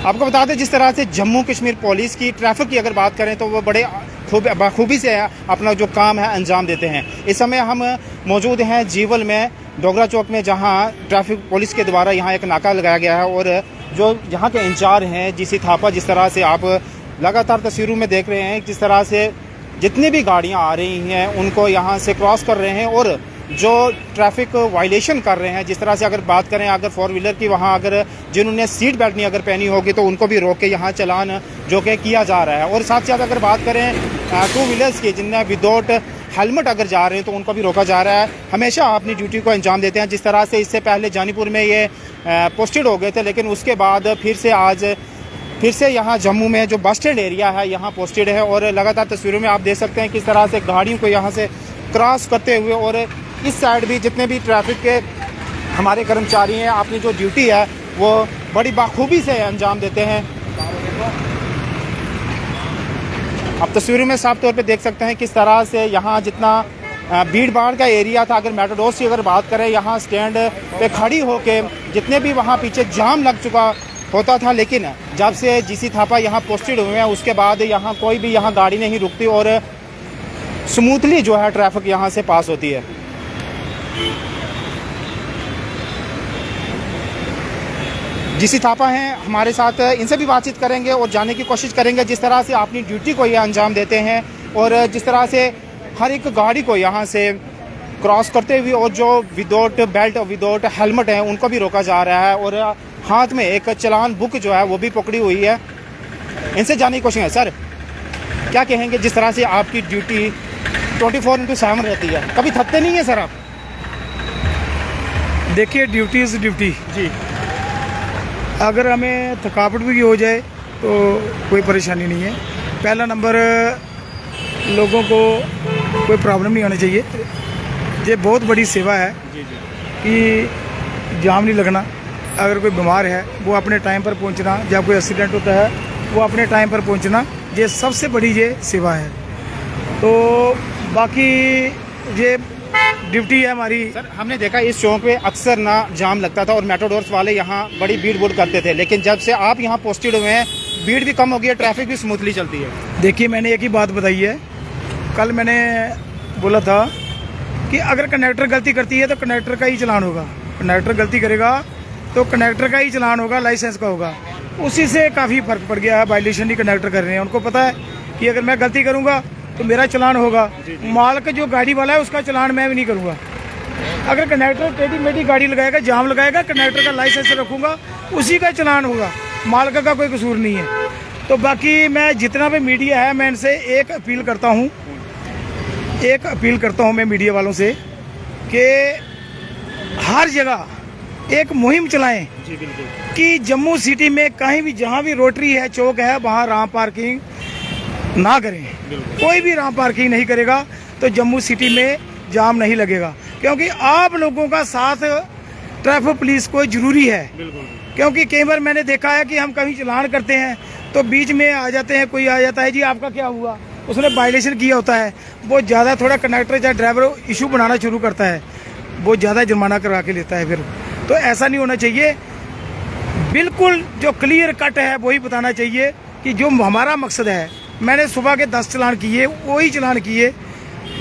आपको बता दें, जिस तरह से जम्मू कश्मीर पुलिस की ट्रैफिक की अगर बात करें तो वो बड़े बखूबी से अपना जो काम है अंजाम देते हैं। इस समय हम मौजूद हैं जीवल में, डोगरा चौक में, जहां ट्रैफिक पुलिस के द्वारा यहां एक नाका लगाया गया है और जो यहाँ के इंचार्ज हैं जीसी थापा, जिस तरह से आप लगातार तस्वीरों में देख रहे हैं, जिस तरह से जितनी भी गाड़ियाँ आ रही हैं उनको यहाँ से क्रॉस कर रहे हैं और जो ट्रैफिक वायलेशन कर रहे हैं, जिस तरह से अगर बात करें अगर 4 व्हीलर की, वहाँ अगर जिन्होंने सीट बेल्ट नहीं अगर पहनी होगी तो उनको भी रोक के यहाँ चलान जो कि किया जा रहा है। और साथ साथ अगर बात करें 2 व्हीलर्स की, जिनने विदाउट हेलमेट अगर जा रहे हैं तो उनको भी रोका जा रहा है। हमेशा अपनी ड्यूटी को अंजाम देते हैं। जिस तरह से इससे पहले जानीपुर में ये पोस्टेड हो गए थे, लेकिन उसके बाद फिर से यहाँ जम्मू में जो बस स्टैंड एरिया है यहाँ पोस्टेड है और लगातार तस्वीरों में आप देख सकते हैं किस तरह से गाड़ियों को यहाँ से क्रॉस करते हुए, और इस साइड भी जितने भी ट्रैफिक के हमारे कर्मचारी हैं अपनी जो ड्यूटी है वो बड़ी बाखूबी से अंजाम देते हैं। आप तस्वीरों में साफ तौर पे देख सकते हैं किस तरह से यहाँ जितना भीड़ भाड़ का एरिया था, अगर मेट्रोडोर्स की अगर बात करें, यहाँ स्टैंड पे खड़ी होके जितने भी वहाँ पीछे जाम लग चुका होता था, लेकिन जब से जीसी थापा यहाँ पोस्टेड हुए हैं उसके बाद यहाँ कोई भी यहाँ गाड़ी नहीं रुकती और स्मूथली जो है ट्रैफिक यहाँ से पास होती है। जीसी थापा हैं हमारे साथ, इनसे भी बातचीत करेंगे और जानने की कोशिश करेंगे जिस तरह से अपनी ड्यूटी को ये अंजाम देते हैं और जिस तरह से हर एक गाड़ी को यहाँ से क्रॉस करते हुए और जो विदाउट बेल्ट और विदाउट हेलमेट है उनको भी रोका जा रहा है और हाथ में एक चालान बुक जो है वो भी पकड़ी हुई है। इनसे जानने की कोशिश है। सर, क्या कहेंगे जिस तरह से आपकी ड्यूटी 24/7 रहती है, कभी थकते नहीं है सर आप? देखिए, ड्यूटी इज़ ड्यूटी जी। अगर हमें थकावट भी हो जाए तो कोई परेशानी नहीं है। पहला नंबर, लोगों को कोई प्रॉब्लम नहीं होनी चाहिए। ये बहुत बड़ी सेवा है जी जी। कि जाम नहीं लगना। अगर कोई बीमार है वो अपने टाइम पर पहुंचना, जब कोई एक्सीडेंट होता है वो अपने टाइम पर पहुंचना, ये सबसे बड़ी ये सेवा है। तो बाकी ये ड्यूटी है हमारी। सर, हमने देखा इस चौक पे अक्सर ना जाम लगता था और मेट्रोडोर्स वाले यहाँ बड़ी भीड़ भूड़ करते थे, लेकिन जब से आप यहाँ पोस्टेड हुए हैं भीड़ भी कम हो गई है, ट्रैफिक भी स्मूथली चलती है। देखिए, मैंने एक ही बात बताई है, कल मैंने बोला था कि अगर कंडक्टर गलती करती है तो कंडक्टर का ही चलान होगा। कंडक्टर गलती करेगा तो कंडक्टर का ही चलान होगा, लाइसेंस का होगा। उसी से काफ़ी फ़र्क पड़ गया है। वायलेशन ही कंडक्टर कर रहे हैं, उनको पता है कि अगर मैं गलती करूँगा तो मेरा चलान होगा। मालिक जो गाड़ी वाला है उसका चलान मैं भी नहीं करूँगा। अगर कंडक्टर टेढ़ी मेढ़ी गाड़ी लगाएगा, जाम लगाएगा, कंडक्टर का लाइसेंस रखूँगा, उसी का चलान होगा, मालिक का कोई कसूर नहीं है। तो बाकी मैं जितना भी मीडिया है, मैं इनसे एक अपील करता हूँ मैं मीडिया वालों से कि हर जगह एक मुहिम चलाएं जी बिल्कुल, कि जम्मू सिटी में कहीं भी जहाँ भी रोटरी है, चौक है, वहाँ राम पार्किंग ना करें। कोई भी राम पार्किंग नहीं करेगा तो जम्मू सिटी में जाम नहीं लगेगा, क्योंकि आप लोगों का साथ ट्रैफिक पुलिस को जरूरी है। क्योंकि कई बार मैंने देखा है कि हम कहीं चलान करते हैं तो बीच में आ जाते हैं, कोई आ जाता है, जी आपका क्या हुआ, उसने वायलेशन किया होता है, बहुत ज़्यादा थोड़ा कंडक्टर या ड्राइवर इशू बनाना शुरू करता है, बहुत ज़्यादा जुर्माना करा के लेता है फिर। तो ऐसा नहीं होना चाहिए। बिल्कुल जो क्लियर कट है वही बताना चाहिए कि जो हमारा मकसद है। मैंने सुबह के 10 चलान किए, वही चलान किए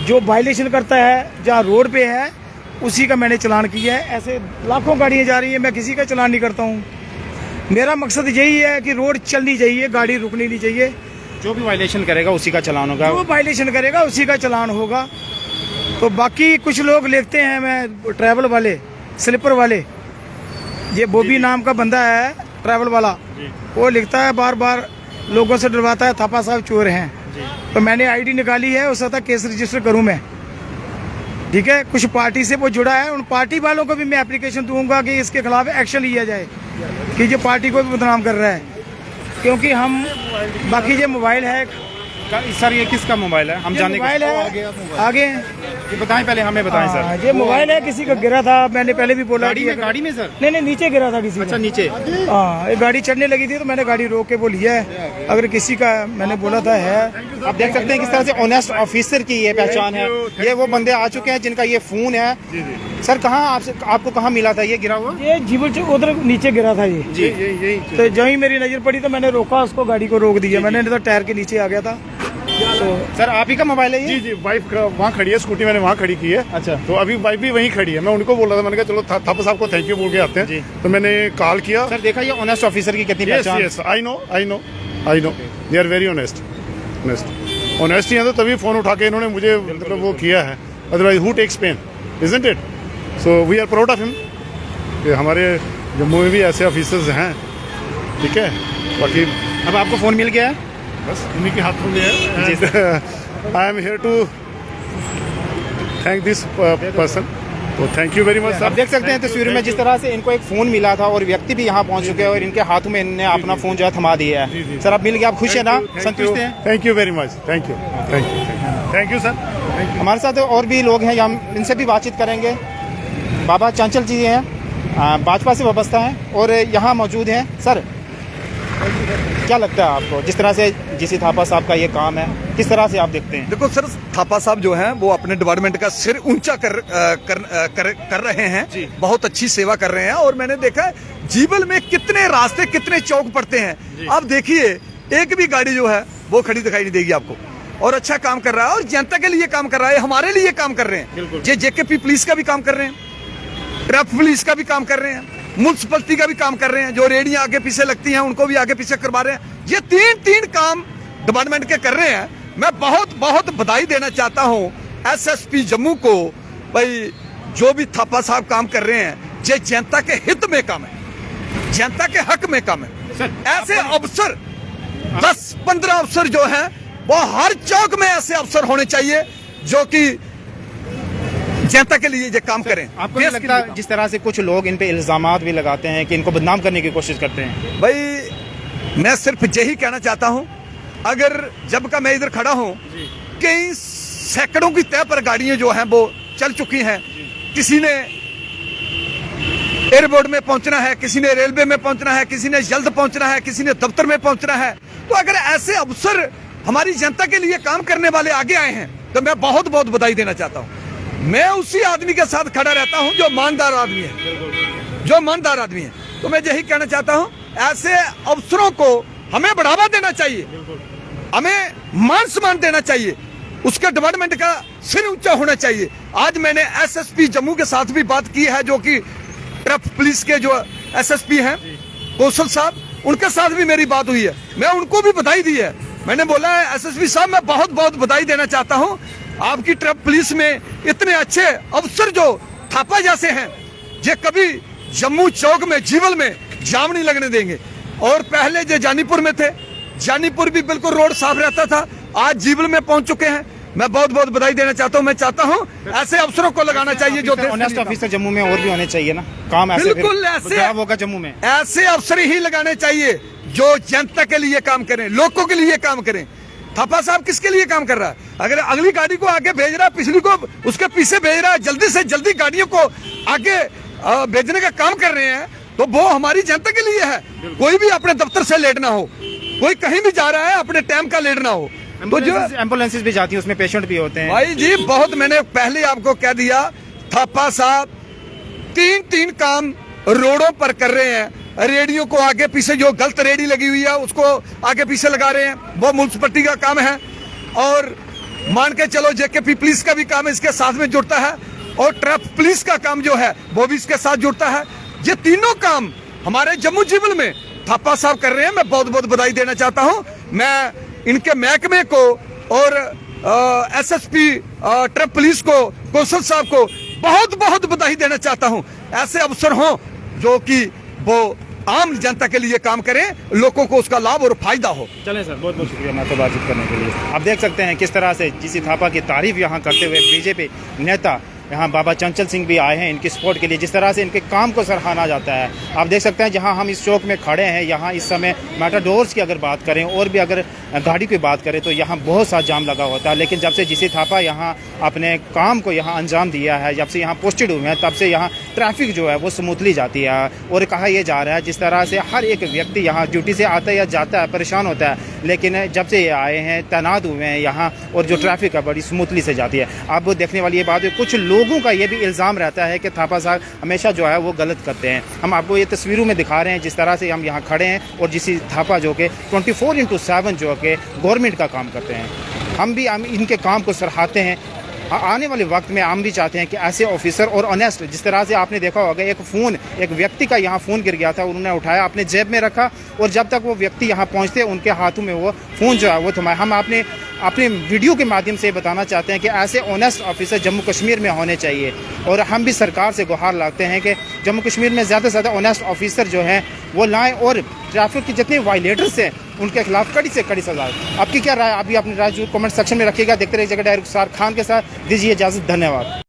जो वायलेशन करता है, जहाँ रोड पे है उसी का मैंने चलान किया है। ऐसे लाखों गाड़ियाँ जा रही हैं, मैं किसी का चलान नहीं करता हूँ। मेरा मकसद यही है कि रोड चलनी चाहिए, गाड़ी रुकनी नहीं चाहिए। जो भी वायलेशन करेगा उसी का चलान होगा, जो वायलेशन करेगा उसी का चलान होगा। तो बाकी कुछ लोग लिखते हैं, मैं ट्रैवल वाले, स्लीपर वाले, ये बॉबी नाम का बंदा है ट्रैवल वाला, वो लिखता है बार बार, लोगों से डरवाता है थापा साहब चोर हैं। तो मैंने आईडी निकाली है, उसका था केस रजिस्टर करूं मैं, ठीक है। कुछ पार्टी से वो जुड़ा है, उन पार्टी वालों को भी मैं एप्लीकेशन दूंगा कि इसके खिलाफ एक्शन लिया जाए कि जो पार्टी को भी बदनाम कर रहा है। क्योंकि हम बाकी ये मोबाइल है सर, ये किसका मोबाइल है? हम जाने मोबाइल है आगे ये बताएं, पहले हमें बताएं सर। ये मोबाइल है, किसी का गिरा था, मैंने पहले भी बोला। गाड़ी में सर? नहीं, नीचे गिरा था किसी। अच्छा, नीचे? हाँ, एक गाड़ी चढ़ने लगी थी तो मैंने गाड़ी रोक के वो लिया है। अगर किसी का, मैंने बोला था है आप देख सकते हैं किस तरह से ऑनेस्ट ऑफिसर की ये पहचान है। ये वो बंदे आ चुके हैं जिनका ये फोन है। सर कहाँ आपको कहाँ मिला था ये गिरा हुआ? ये जीवल चौक उधर नीचे गिरा था ये जी तो जब ही मेरी नजर पड़ी तो मैंने रोका उसको, गाड़ी को रोक दिया मैंने, नहीं तो टायर के नीचे आ गया था। तो सर आप ही का मोबाइल है ये? जी वाइफ का वहाँ खड़ी है, स्कूटी मैंने वहाँ खड़ी की है। अच्छा। तो अभी वाइफ भी वहीं खड़ी है। मैं उनको बोल रहा था, मैंने कहा चलो थापा साहब को थैंक यू बोल के आते जी। हैं। तो मैंने कॉल किया। सर देखा ये ऑनेस्ट ऑफिसर की कितनी पहचान। Yes I know they are very honest honest हैं, तो तभी फोन उठा के इन्होंने मुझे मतलब वो किया है। Otherwise who takes pain, isn't it? So we are proud of him कि हमारे जम्मू में भी ऐसे ऑफिसर्स हैं। ठीक है, बाकी अब आपको फोन मिल गया है? बस इन्हीं के हाथों में जी है। I am here to thank this person, तो थैंक यू वेरी मच। आप देख सकते हैं तस्वीर में जिस तरह से इनको एक फोन मिला था और व्यक्ति भी यहाँ पहुँच चुके हैं और इनके हाथों में इन्होंने अपना फोन जो है थमा दिया है। सर आप मिल गए, आप खुश है ना, संतुष्ट हैं? Thank you very much, thank you sir. हमारे साथ और भी लोग हैं, हम इनसे भी बातचीत करेंगे। बाबा चांचल जी हैं, भाजपा से वाबस्ता हैं और यहाँ मौजूद हैं। सर क्या लगता है आपको जिस तरह से जीसी थापा साहब का ये काम है, किस तरह से आप देखते हैं? देखो सर, थापा साहब जो हैं वो अपने डिपार्टमेंट का सिर ऊंचा कर रहे हैं। बहुत अच्छी सेवा कर रहे हैं। और मैंने देखा है जीवल में कितने रास्ते, कितने चौक पड़ते हैं। आप देखिए एक भी गाड़ी जो है वो खड़ी दिखाई नहीं देगी आपको। और अच्छा काम कर रहा है और जनता के लिए काम कर रहा है, हमारे लिए काम कर रहे हैं। ये जेकेपी पुलिस का भी काम कर रहे हैं, ट्रैफिक पुलिस का भी काम कर रहे हैं, म्युनिसिपलिटी का भी काम कर रहे हैं। जो रेडियां आगे पीछे लगती हैं उनको भी आगे पीछे करवा रहे हैं। ये तीन काम डिपार्टमेंट के कर रहे हैं। मैं बहुत बहुत बधाई देना चाहता हूँ एसएसपी जम्मू को। भाई जो भी थापा साहब काम कर रहे हैं ये जनता के हित में काम है, जनता के हक में काम है। ऐसे अफसर 10-15 अफसर जो हैं वो हर चौक में ऐसे अफसर होने चाहिए जो कि जनता के लिए ये काम करें। आपको नहीं लगता जिस तरह से कुछ लोग इन पे इल्जामात भी लगाते हैं कि इनको बदनाम करने की कोशिश करते हैं? भाई मैं सिर्फ यही कहना चाहता हूं, अगर जब का मैं इधर खड़ा हूं कई सैकड़ों की तय पर गाड़ियां जो हैं वो चल चुकी हैं। किसी ने एयरपोर्ट में पहुंचना है, किसी ने रेलवे में पहुंचना है, किसी ने जल्द पहुंचना है, किसी ने दफ्तर में पहुंचना है। तो अगर ऐसे अफसर हमारी जनता के लिए काम करने वाले आगे आए हैं तो मैं बहुत बहुत बधाई देना चाहता हूं। मैं उसी आदमी के साथ खड़ा रहता हूं जो ईमानदार आदमी है, जो ईमानदार आदमी है। तो मैं यही कहना चाहता हूं ऐसे अफसरों को हमें बढ़ावा देना चाहिए, हमें मान सम्मान देना चाहिए, उसके डिपार्टमेंट का सिर ऊंचा होना चाहिए। आज मैंने एसएसपी जम्मू के साथ भी बात की है, जो कि ट्रैफिक पुलिस के जो एसएसपी हैं कौशल साहब, उनके साथ भी मेरी बात हुई है। मैं उनको भी बधाई दी है। मैंने बोला है एसएसपी साहब मैं बहुत बहुत बधाई देना चाहता हूं, आपकी ट्रैफिक पुलिस में इतने अच्छे अफसर जो थापा जैसे हैं ये कभी जम्मू चौक में जीवल में जाम नहीं लगने देंगे। और पहले जो जानीपुर में थे, जानीपुर भी बिल्कुल रोड साफ रहता था, आज जीवल में पहुंच चुके हैं। मैं बहुत बहुत बधाई देना चाहता हूं। मैं चाहता हूं ऐसे अफसरों को लगाना चाहिए जो ऑनेस्ट ऑफिसर जम्मू में और भी होने चाहिए ना, काम ऐसे बिल्कुल ऐसे खराब होगा जम्मू में। ऐसे अफसर ही लगाने चाहिए जो जनता के लिए काम करें, लोगों के लिए काम करें। थापा साहब किसके लिए काम कर रहा है? अगर अगली गाड़ी को आगे भेज रहा है, पिछली को उसके पीछे भेज रहा है, जल्दी से जल्दी गाड़ियों को आगे भेजने का काम कर रहे हैं, तो वो हमारी जनता के लिए है। कोई भी अपने दफ्तर से लेट ना हो, कोई कहीं भी जा रहा है अपने टाइम का लेट ना हो। तो जो एम्बुलेंसेज भी जाती है उसमें पेशेंट भी होते हैं। भाई जी बहुत मैंने पहले आपको कह दिया, थापा साहब तीन काम रोडों पर कर रहे हैं। रेडियो को आगे पीछे जो गलत रेडी लगी हुई है उसको आगे पीछे लगा रहे हैं, वो म्युनिसिपलिटी का काम है। और मान के चलो जेकेपी पुलिस का भी काम इसके साथ में जुड़ता है, और ट्रैफिक पुलिस का काम जो है वो भी इसके साथ जुड़ता है। ये तीनों काम हमारे जम्मू जीवल में थापा साहब कर रहे हैं। मैं बहुत बहुत बधाई देना चाहता हूं। मैं इनके महकमे को और एसएसपी ट्रैफिक पुलिस को, कौशल साहब को बहुत बहुत बधाई देना चाहता हूं। ऐसे अफसर हों जो कि वो आम जनता के लिए काम करें, लोगों को उसका लाभ और फायदा हो। चलें सर, बहुत बहुत शुक्रिया हमारे बातचीत करने के लिए। आप देख सकते हैं किस तरह से जीसी थापा की तारीफ यहाँ करते हुए बीजेपी नेता यहाँ बाबा चंचल सिंह भी आए हैं इनकी सपोर्ट के लिए। जिस तरह से इनके काम को सराहना जाता है, आप देख सकते हैं जहाँ हम इस चौक में खड़े हैं, यहाँ इस समय मेटाडोर्स की अगर बात करें और भी अगर गाड़ी की बात करें तो यहाँ बहुत सा जाम लगा होता है। लेकिन जब से जिसे थापा यहाँ अपने काम को यहाँ अंजाम दिया है, जब से यहाँ पोस्टेड हुए हैं, तब से यहाँ ट्रैफिक जो है वो स्मूथली जाती है। और कहा यह जा रहा है जिस तरह से हर एक व्यक्ति यहाँ ड्यूटी से आता है या जाता है परेशान होता है, लेकिन जब से ये आए हैं तैनात हुए हैं यहाँ, और जो ट्रैफिक है बड़ी स्मूथली से जाती है। अब देखने वाली ये बात है, कुछ लोगों का ये भी इल्ज़ाम रहता है कि थापा साहब हमेशा जो है वो गलत करते हैं। हम आपको ये तस्वीरों में दिखा रहे हैं जिस तरह से हम यहाँ खड़े हैं, और जिस थापा जो कि 24/7 जो कि गवर्नमेंट का काम करते हैं। हम इनके काम को सराहते हैं। आने वाले वक्त में हम भी चाहते हैं कि ऐसे ऑफिसर और ऑनेस्ट, जिस तरह से आपने देखा होगा एक व्यक्ति का यहाँ फ़ोन गिर गया था, उन्होंने उठाया, अपने जेब में रखा, और जब तक वो व्यक्ति यहाँ पहुँचते उनके हाथों में वो फ़ोन जो है वो थमाया। हम अपने वीडियो के माध्यम से बताना चाहते हैं कि ऐसे ऑनेस्ट ऑफिसर जम्मू कश्मीर में होने चाहिए, और हम भी सरकार से गुहार लगाते हैं कि जम्मू कश्मीर में ज़्यादा से ज़्यादा ऑनेस्ट ऑफिसर जो हैं वो लाएँ, और ट्रैफिक के जितने वायलेटर्स हैं उनके खिलाफ कड़ी से कड़ी सजा। आपकी क्या राय? आप भी अपनी राय जो कमेंट सेक्शन में रखिएगा। देखते रहिए जगह डायरेक्ट खान के साथ। दीजिए इजाज़त, धन्यवाद।